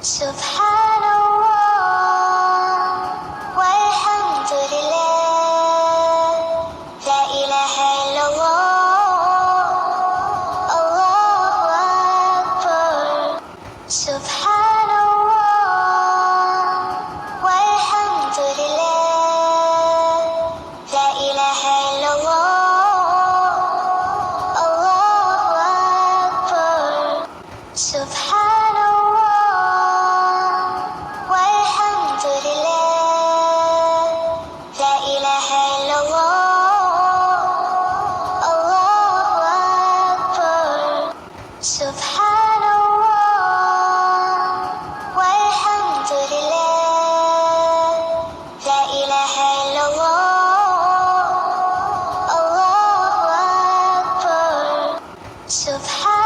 سبحان الله والحمد لله، لا إله إلا الله، الله أكبر. سبحان الله والحمد لله، لا إله إلا الله، الله أكبر. سبحان الله والحمد لله، لا إله إلا الله، الله أكبر. سبحان الله والحمد لله، لا إله إلا الله، الله أكبر. سبحان